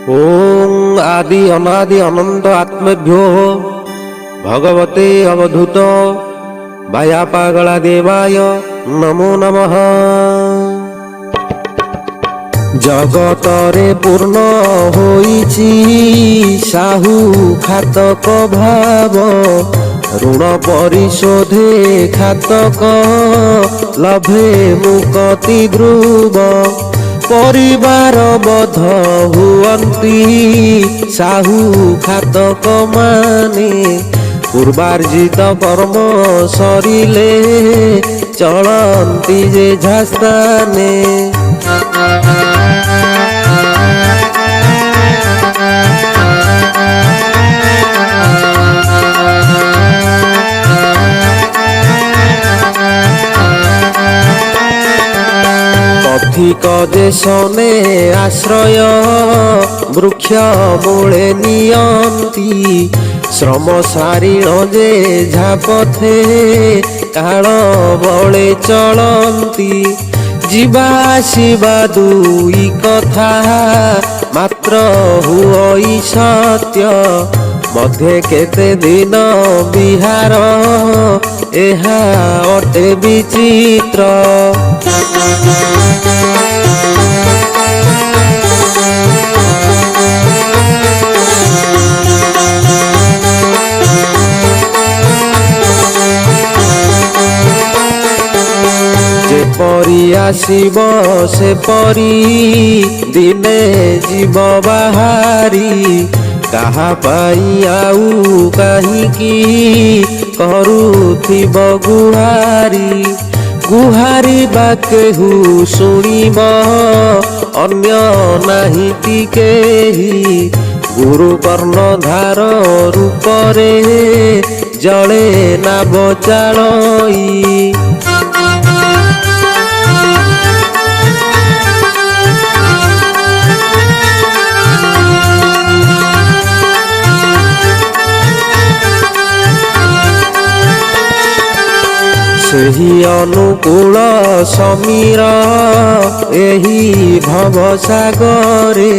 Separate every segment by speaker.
Speaker 1: ओम आदि अनादि अनंत आत्मेभ्यो भगवते अवधूत वायापागला देवाय नमो नमः। जगतरे पूर्ण होईछि साहू खातक भाव, ऋण परिशोधे खातक लभे मुक्ति ध्रुव। परिवार बध हुअन्ति साहू खातक माने, पूर्वार्जित कर्म सरिले चलन्ति जे झास्ताने। पथिक देशने आश्रय वृक्ष मूले नियन्ति, श्रम सारिण जे झापथे काल बले चलन्ति। जीवा आसिबा दुई कथा मात्र हुई सत्य, मध्ये केते दिन बिहार एहा अटे विचित्र। जेपरी आसिब से परी दिने जीव बाहारी, कहा पाई आउ काहींकी करूथिब गुहारी। गुहारी बाकेहु शुणिब अन्य नाहिति केही, गुरु कर्णधार रूपरे जळे नाभ चाळई। सेही अनुकूल समीर एही भव सागरे,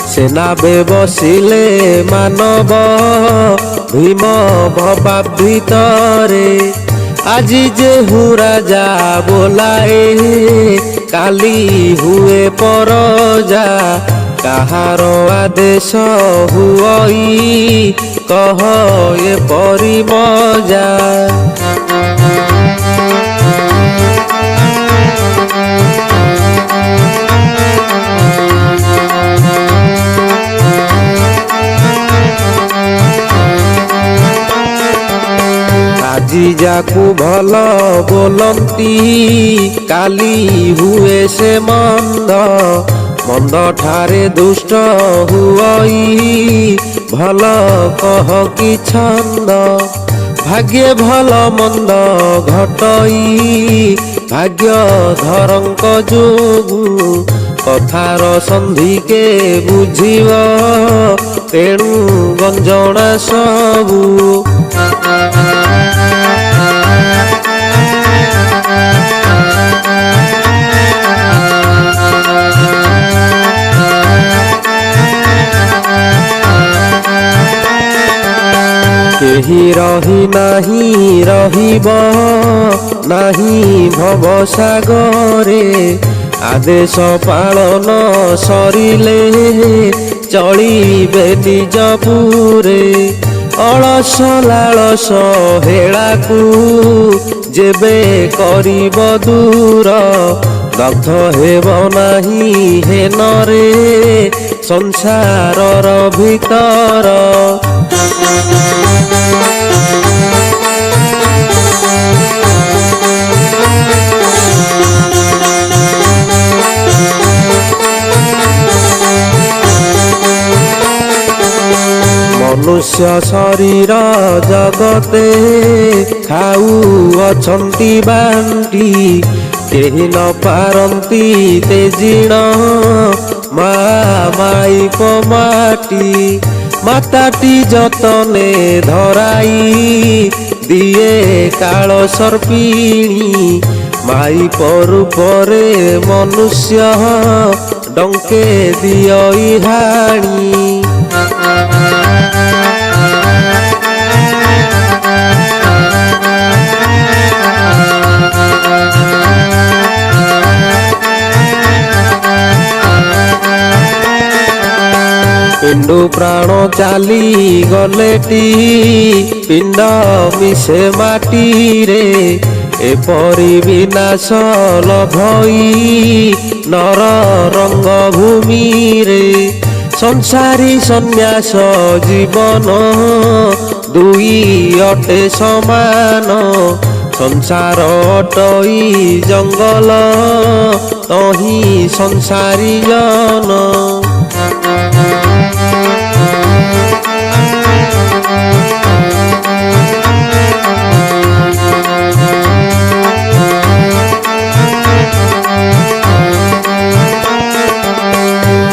Speaker 1: सेनाबे बसिले मानव भीम भवा भितरे। আজি যে হুরাজা बोलाए काली हुए परजा, কাহার আদেশ হুই কহ এ পরি মজা। আজি যাকু ভাল बोलती काली हुए से मंद, मंद ठारे दुष्ट हुई भल कह कि छंद। भाग्ये भल मंद घटई भाग्य धरंक जोगु, कथार संधि के बुझिव तेणु गंजना सबु। केही रही नाही रहिब नाही भव सागरे, आदेश पालन सरिले चलिबे निज पुरे। अलस लालस हेलाकू जेबे करिब दूर, दग्ध हेब नाही हेनरे संसारर भितर। मनुष्य शरीर जगते खाऊ अछंती बांटी, केही न पारंती तेजिण मा माई पमाटी। माताटी जतने धराई दिए काल सर्पिणी, माई पर मनुष्य ଡଙ୍କେ ଦିଅ ଇହାଣୀ। ପିଣ୍ଡୁ ପ୍ରାଣ ଚାଲି ଗଲେଟି ପିଣ୍ଡ ମିଶେ ମାଟିରେ ଏପରି ବିନାଶ ଲଭଇ ନର ରଙ୍ଗ ଭୂମିରେ। ସଂସାରୀ ସନ୍ନ୍ୟାସ ଜୀବନ ଦୁଇ ଅଟେ ସମାନ ସଂସାର ଅଟଇ ଜଙ୍ଗଲ ତହିଁ ସଂସାରୀ ଜନ।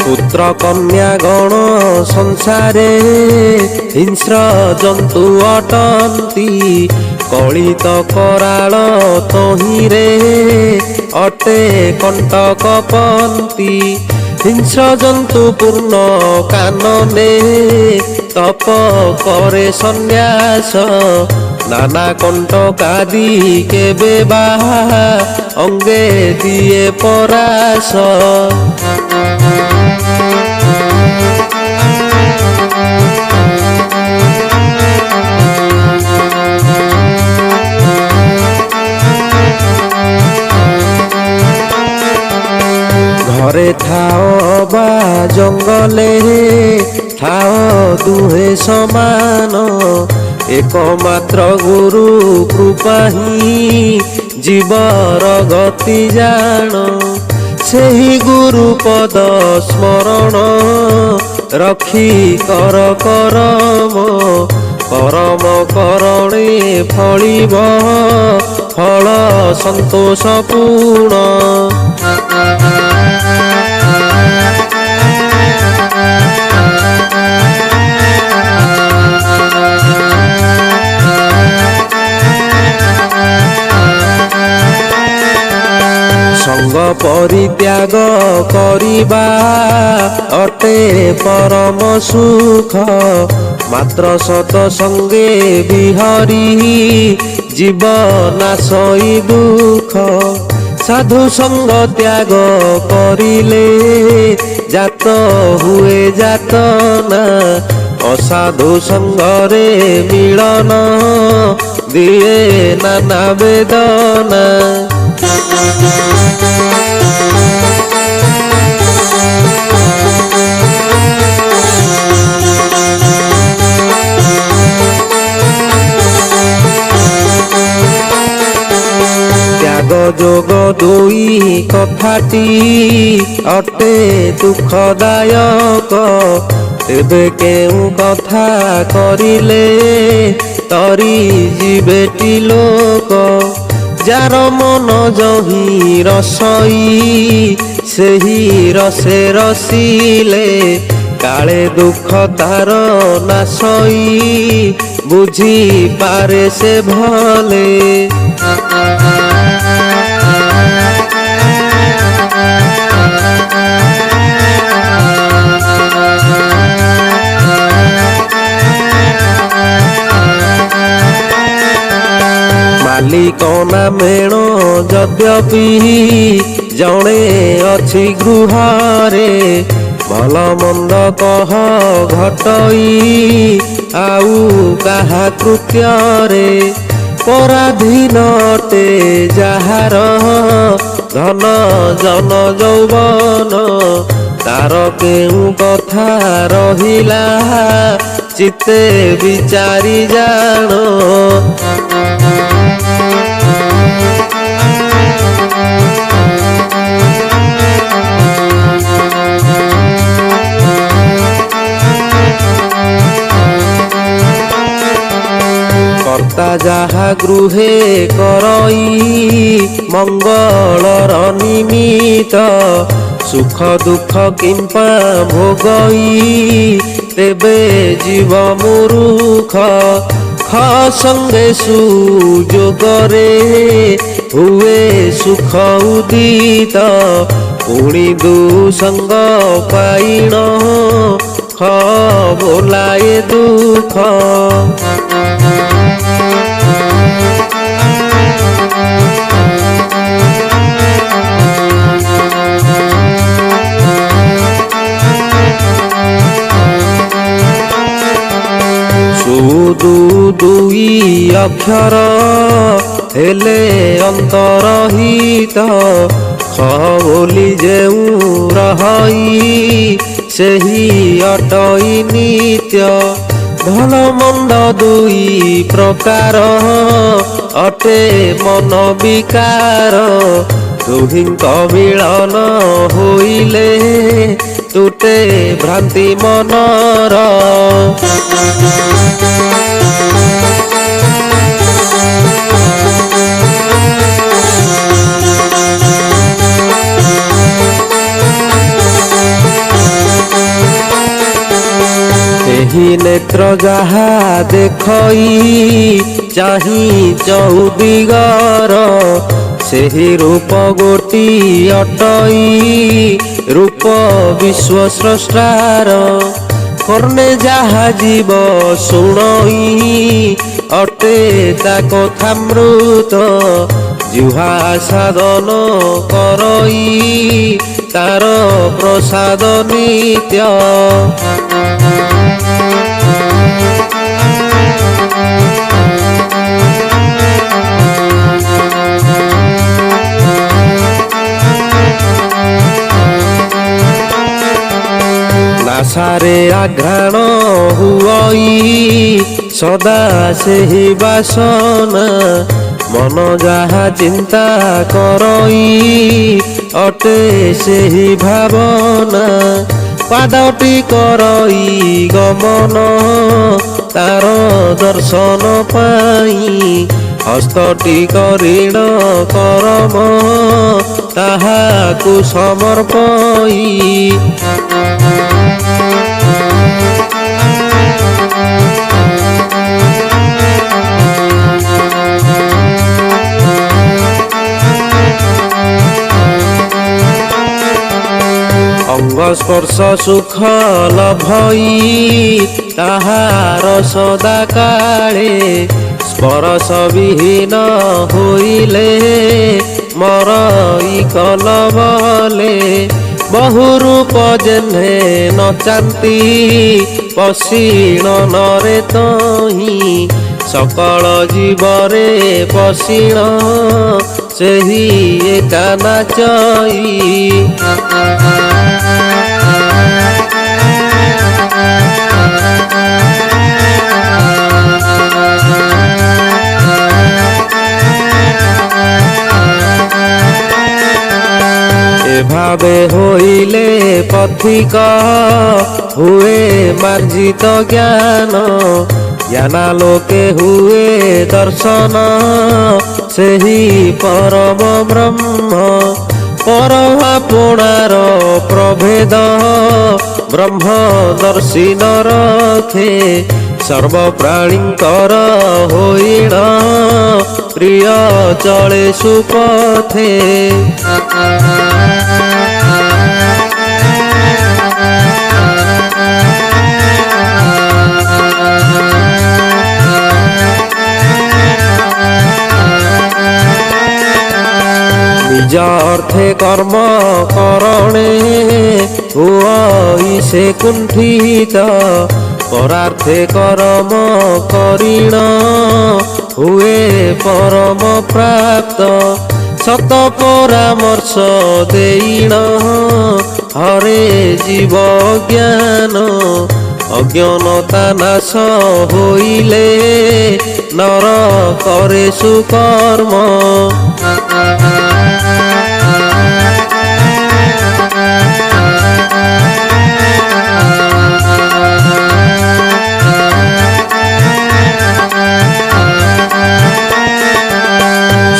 Speaker 1: ପୁତ୍ର କନ୍ୟା ଗଣ ସଂସାରେ ହିଂସ୍ର ଜନ୍ତୁ ଅଟନ୍ତି କଳିତ କରାଳ ତହିଁରେ ଅଟେ କଣ୍ଟକ ପନ୍ତି। ହିଂସ୍ର ଜନ୍ତୁ ପୂର୍ଣ୍ଣ କାନନେ ତପ କରେ ସନ୍ନ୍ୟାସ ନାନା କଣ୍ଟକାଦି କେବେ ବା ଅଙ୍ଗେ ଦିଏ ପରାସ। ଘରେ ଥାଅ ବା ଜଙ୍ଗଲେ ଥାଅ ଦୁହେଁ ସମାନ ଏକମାତ୍ର ଗୁରୁ କୃପା ହିଁ ଜୀବର ଗତି ଜାଣ। ସେହି ଗୁରୁ ପଦ ସ୍ମରଣ ରଖି କର କରମ କରମ କରଣେ ଫଳିବ ଫଳ ସନ୍ତୋଷ ପୂର୍ଣ୍ଣ। ସଙ୍ଗ ପରିତ୍ୟାଗ କରିବା ଅଟେ ପରମ ସୁଖ ମାତ୍ର ସତ ସଙ୍ଗେ ବିହରି ଜୀବ ନାଶଇ ଦୁଃଖ। ସାଧୁ ସଙ୍ଗ ତ୍ୟାଗ କରିଲେ ଜାତ ହୁଏ ଯାତନା ଅସାଧୁ ସଙ୍ଗରେ ମିଳନ ଦିଏ ନାନା ବେଦନା। ତ୍ୟାଗ ଯୋଗ ଦୁଇ କଥାଟି ଅଟେ ଦୁଃଖଦାୟକ ତେବେ କେଉଁ କଥା କରିଲେ ତରି ଯିବେଟି ଲୋକ। ଯାର ମନ ଯହି ରସଇ ସେହି ରସେ ରସିଲେ କାଳେ ଦୁଃଖ ତାର ନାଶଇ ବୁଝି ପାରେ ସେ ଭଲେ। ମାଲିକନା ମେଣ ଯଦ୍ୟପି ଜଣେ ଅଛି ଗୃହରେ ଭଲ ମନ୍ଦ କହ ଘଟଇ ଆଉ କାହା କୃତ୍ୟରେ ପରାଧୀନ ଅଟେ ଯାହାର ଧନ ଜନ ଯୌବନ ତାର କେଉଁ କଥା ରହିଲା ଚିତ୍ତେ ବିଚାରି ଜାଣ। କର୍ତ୍ତା ଯାହା ଗୃହେ କରଇ ମଙ୍ଗଳର ନିମିତ୍ତ ସୁଖ ଦୁଃଖ କିମ୍ପା ଭୋଗଇ ତେବେ ଜୀବ ମୂରୁଖ। ଖ ସଙ୍ଗେ ସୁଯୋଗରେ ହୁଏ ସୁଖ ଉଦିତ ପୁଣି ଦୁସଙ୍ଗ ପାଇଣ ଭୁଲାଏ ଦୁଃଖ। ସୁଦୁ ଦୁଇ ଅକ୍ଷର ହେଲେ ଅନ୍ତରହିତ, ଖ ବୋଲି ଯେଉଁ ରହଇ ସେହି ଅଟଇ ନିତ୍ୟ। ଭଲ ମନ୍ଦ ଦୁଇ ପ୍ରକାର ଅଟେ ମନ ବିକାର, ଦୁହିଁଙ୍କ ମିଳନ ହୋଇଲେ ତୁଟେ ଭ୍ରାନ୍ତି ମନର। ଏହି ନେତ୍ର ଯାହା ଦେଖଇ ଚାହିଁ ଚଉଦିଗର, ସେହି ରୂପ ଗୋଟି ଅଟଇ ରୂପ ବିଶ୍ୱ ସ୍ରଷ୍ଟାର। କର୍ଣ୍ଣେ ଯାହା ଜୀବ ଶୁଣଇ ଅଟେ ତା କଥାମୃତ, ଜିହ୍ୱା ସାଧନ କରଇ ତାର ପ୍ରସାଦ ନିତ୍ୟ। ନାସାରେ ଆଘ୍ରାଣ ହୁଅଇ ସଦା ସେହି ବାସନା, ମନ ଯାହା ଚିନ୍ତା କରଇ ଅଟେ ସେହି ଭାବନା। ପାଦଟି କରଇ ଗମନ ତାର ଦର୍ଶନ ପାଇଁ, ହସ୍ତଟି କରିଣ କରମ ତାହାକୁ ସମର୍ପଇ। ଅଙ୍ଗ ସ୍ପର୍ଶ ସୁଖ ଲଭଇ ତାହାର ସଦା କାଳେ, ସ୍ପରଶ ବିହୀନ ହୋଇଲେ ମରଇ କଲବଲେ। ବହୁ ରୂପ ଯେହ୍ନେ ନଚାନ୍ତି ପଶିଣ ନରେ ତହିଁ, ସକଳ ଜୀବରେ ପଶିଣ ସେହି ଏକା ନାଚଇ। এভাবে হইলে পথিক হুয়ে মার্জিত জ্ঞান, জ্ঞানালোকে হুয়ে দর্শন ସେହି ପରମ ବ୍ରହ୍ମ। ପରମାପଣାର ପ୍ରଭେଦ ବ୍ରହ୍ମ ଦର୍ଶିନ ରଖେ, ସର୍ବପ୍ରାଣୀଙ୍କର ହୋଇଣ ପ୍ରିୟ ଚଳେ ସୁପଥେ। নিজ অর্থে কর্ম করণে হুয়ই সে কুণ্ঠিত, পরার্থে কর্ম করিণ হুয়ে পরম প্রাপ্ত। সত পরামর্শ দেইণ হরে জীব জ্ঞান, অজ্ঞানতা নাশ হইলে নর করে সুকর্ম।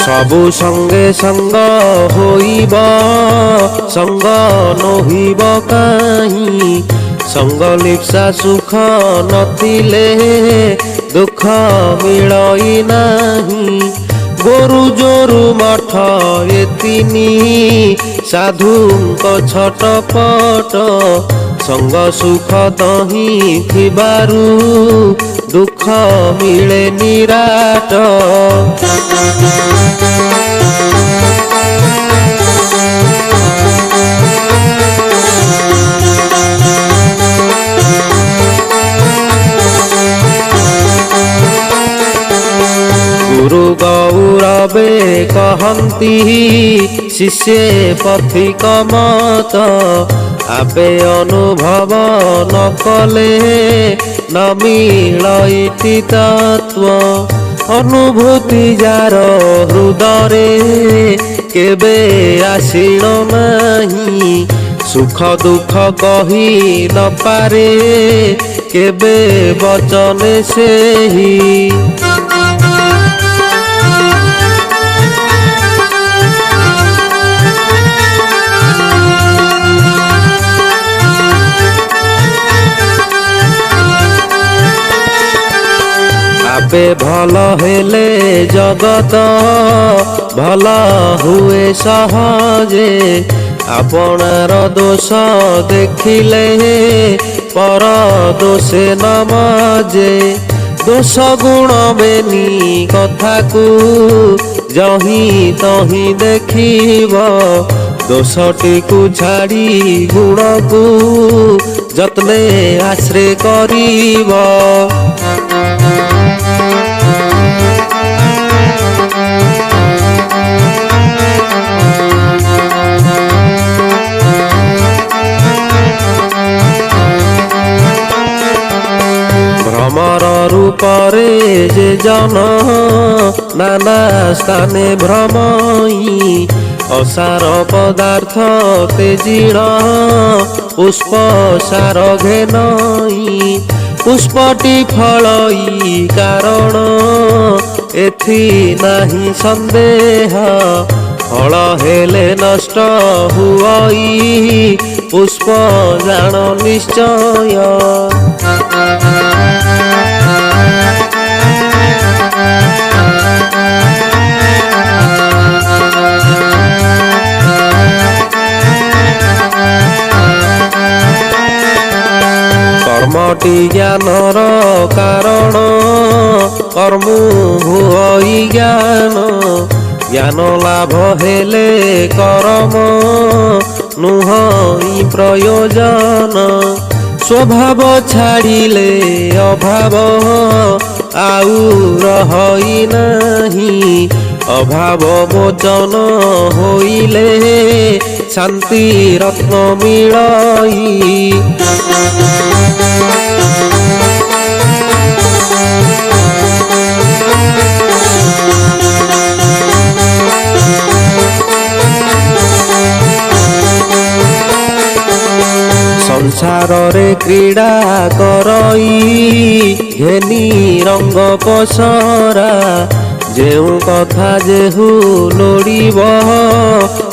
Speaker 1: सबु संगे संग होइब संग नहिब काहीं, संग लिप्सा सुख नथिले दुख मिलई नाही। ଗୋରୁ ଜୋରୁ ମଠ ଏତିନି ସାଧୁଙ୍କ ଛଟପଟ ସଙ୍ଗ ସୁଖ ତହିଁ ଥିବାରୁ ଦୁଃଖ ମିଳେ ନିରାଟ। ଗୁରୁ ଗୌରବେ କହନ୍ତି ଶିଷ୍ୟେ ପଥିକ ମତ ଆପେ ଅନୁଭବ ନ କଲେ ନ ମିଳଇତି ତତ୍ତ୍ୱ। ଅନୁଭୂତି ଯାର ହୃଦୟରେ କେବେ ଆସିଣ ନାହିଁ ସୁଖ ଦୁଃଖ କହି ନ ପାରେ କେବେ ବଚନେ ସେହି। ଆପେ ଭଲ ହେଲେ ଜଗତ ଭଲ ହୁଏ ସହଜେ ଆପଣାର ଦୋଷ ଦେଖିଲେ ପର ଦୋଷେ ନ ମଜେ। ଦୋଷ ଗୁଣ ବେନି କଥାକୁ ଯହିଁ ତହିଁ ଦେଖିବ ଦୋଷଟିକୁ ଛାଡ଼ି ଗୁଣକୁ ଯତ୍ନେ ଆଶ୍ରେ କରିବ। ভ্রমর রূপরে যে জন নানা স্থানে ভ্রমই অসার পদার্থ তেজিণ পুষ্প সার ঘেনই পুষ্পটি ফলই কারণ এথি নাহি সন্দেহ ফল হেলে নষ্ট হুই পুষ্প জাণ নিশ্চয়। কর্মটি জ্ঞানর কারণ কর্মু হুই জ্ঞান জ্ঞান লাভ হেলে কর্ম নুহই প্রয়োজন। স্বভাব ছাড়িলে অভাব আউ রহই নাহি অভাব মোচন হইলে শান্তি রত্ন মিলই। ସଂସାରରେ କ୍ରୀଡ଼ା କରଇ ଘେନି ରଙ୍ଗ ପସରା ଯେଉଁ କଥା ଯେହୁ ଲୋଡ଼ିବ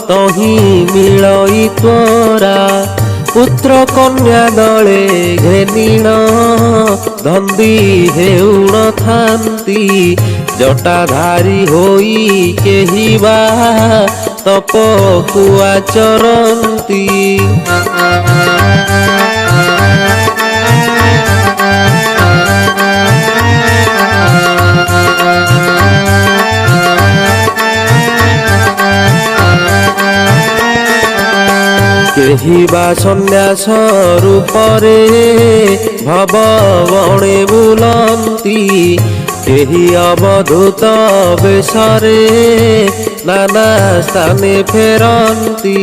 Speaker 1: ତହିଁ ମିଳଇ ତ୍ୱରା। ପୁତ୍ର କନ୍ୟା ଦଳେ ଘେନିଣ ଧନ୍ଦି ହେଉଣ ଥାନ୍ତି ଜଟାଧାରୀ ହୋଇ କେହି ବା ତପକୁ ଆଚରନ୍ତି। କେହି ବା ସନ୍ନ୍ୟାସ ରୂପରେ ଭବ ବଣେ ବୁଲନ୍ତି କେହି ଅବଧୂତ ବେଶରେ ନାନା ସ୍ଥାନେ ଫେରନ୍ତି।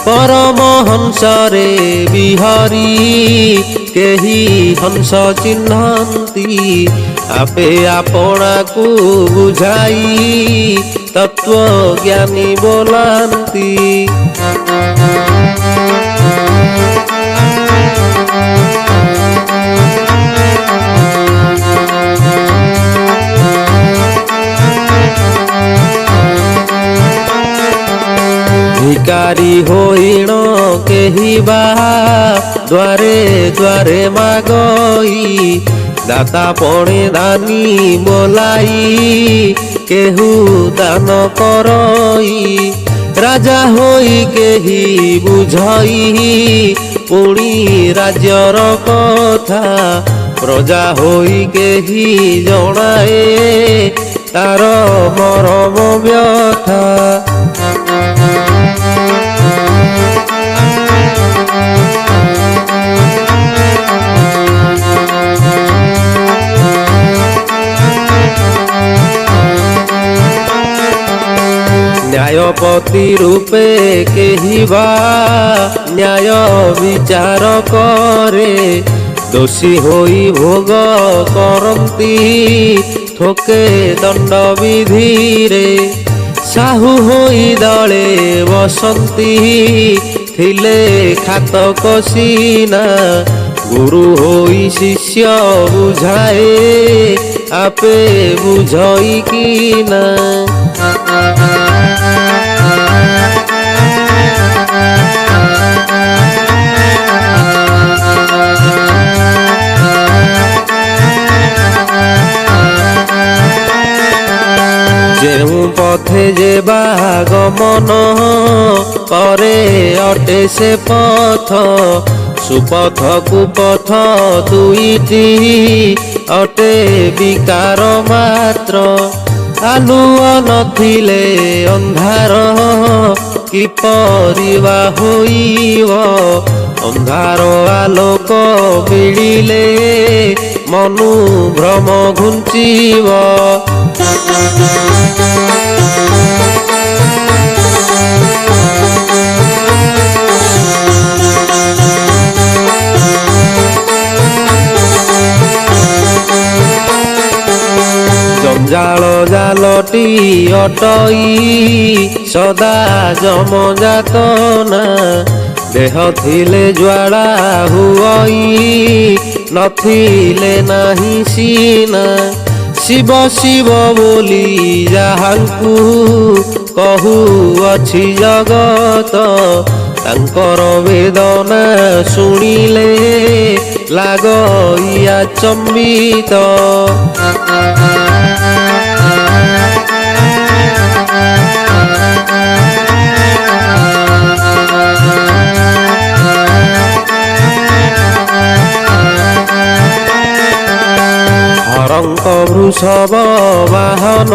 Speaker 1: ପରମହଂସରେ ବିହରି କେହି ହଂସ ଚିହ୍ନନ୍ତି ଆପେ ଆପଣାକୁ ବୁଝାଇ ତତ୍ତ୍ୱଜ୍ଞାନୀ ବୋଲାନ୍ତି। ভিকারি হইণ কেহি বা দ্বারে দ্বারে মাগই দাতা পণে দানি বলাই কেহু দান করই রাজা হই কেহি বুঝই পুଣି রাজ্যর কথা প্রজা হই কেহি জଣାଏ তার মরম ব্যথা न्यायपति रूपे केहिबा न्याय विचार करे दोषी होई भोग करंती थोके दंड विधि रे साहू होई दले बसंती थिले खातक सीना गुरु होई शिष्य बुझाए आपे बुझई किना ଯେଉଁ ପଥେ ଯେବା ଗମନ ପରେ ଅଟେ ସେ ପଥ ସୁପଥ କୁପଥ ଦୁଇଟି ଅଟେ ବିକାର ମାତ୍ର ଆଲୁଅ ନଥିଲେ ଅନ୍ଧାର କିପରି ବା ହୋଇବ ଅନ୍ଧାର ଆଲୋକ ମିଳିଲେ ମନୁ ଭ୍ରମ ଘୁଞ୍ଚିବ ଜଞ୍ଜାଳ ଜାଲଟି ଅଟଇ ସଦା ଯମଯାତନା ଦେହ ଥିଲେ ଜ୍ୱାଳା ହୁଅଇ ନଥିଲେ ନାହିଁ ସିନା ଶିବ ଶିବ ବୋଲି ଯାହାଙ୍କୁ କହୁଅଛି ଜଗତ ତାଙ୍କର ବେଦନା ଶୁଣିଲେ ଲାଗଇଆ ଚମ୍ବିତ ହରଙ୍କ ବୃଷଭ ବାହନ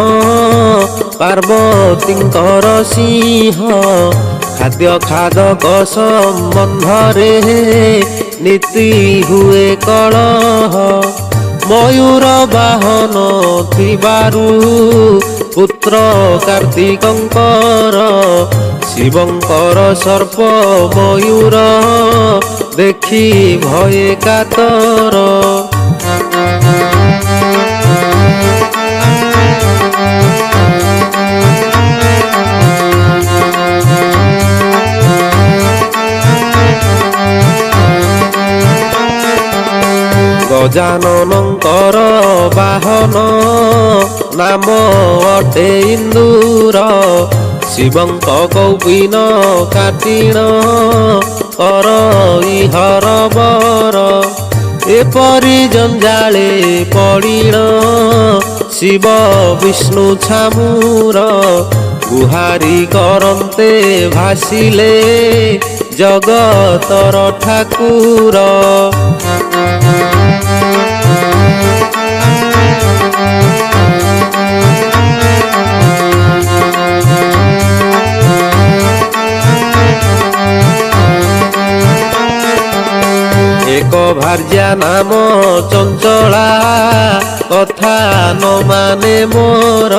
Speaker 1: ପାର୍ବତୀଙ୍କର ସିଂହ ଖାଦ୍ୟ ଖାଦକ ସମ୍ବନ୍ଧରେ ନୀତି ହୁଏ କଳହ ମୟୂର ବାହନ ଥିବାରୁ ପୁତ୍ର କାର୍ତ୍ତିକଙ୍କର ଶିବଙ୍କର ସର୍ପ ମୟୂର ଦେଖି ଭୟେ କାତର ଗଜାନନଙ୍କର ବାହନ ନାମ ଅଟେ ଇନ୍ଦୁର ଶିବଙ୍କ କୌପିନ କାଟିଣ କର ଇହର ବର ଏପରି ଜଞ୍ଜାଳେ ପଡ଼ିଣ ଶିବ ବିଷ୍ଣୁ ଛାମୁର ଗୁହାରି କରନ୍ତେ ଭାସିଲେ ଜଗତର ଠାକୁର ଏକ ଭାର୍ଯ୍ୟା ନାମ ଚଞ୍ଚଳା କଥା ନ ମାନେ ମୋର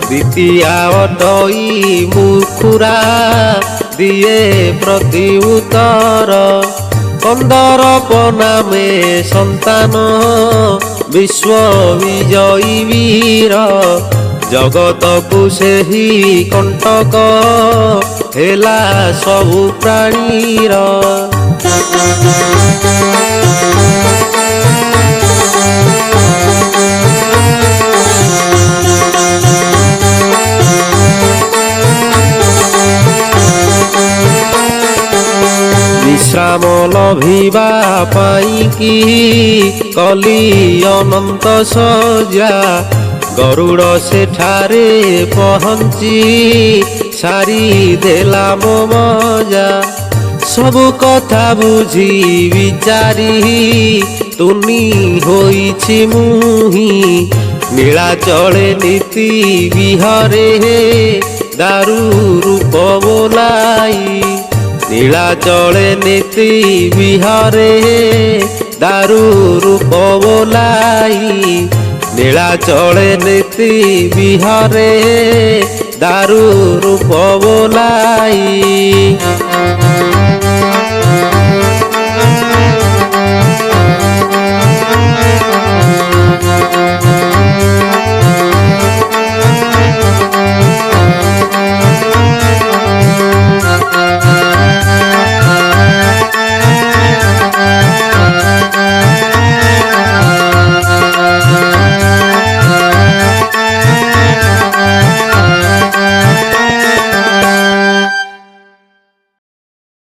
Speaker 1: ଦ୍ୱିତୀୟା ଅଟଇ ମୁଖୁରା ଦିଏ ପ୍ରତି ଉତ୍ତର କନ୍ଦର୍ପ ନାମେ ସନ୍ତାନ ବିଶ୍ୱ ବିଜୟୀ ବୀର ଜଗତକୁ ସେହି କଣ୍ଟକ ହେଲା ସବୁ ପ୍ରାଣୀର ବିଶ୍ରାମ ଅଭିବା ପାଇଁକି କଲି ଅନନ୍ତ ସଜା ଗରୁଡ଼ ସେଠାରେ ପହଞ୍ଚି ସାରିଦେଲା ମୋ ମଜା। ସବୁ କଥା ବୁଝି ବିଚାରି ତୁନି ହୋଇଛି ମୁହିଁ ନୀଳାଚଳେ ନୀତି ବିହରେ ଦାରୁ ରୂପ ବୋଲାଇ। ନୀଳାଚଳେ ନୀତି ବିହରେ ଦାରୁ ରୂପ ବୋଲାଇ। ନୀଳାଚଳେ ନୀତି ବିହରେ ଦାରୁ ରୂପ ବୋଲାଇ।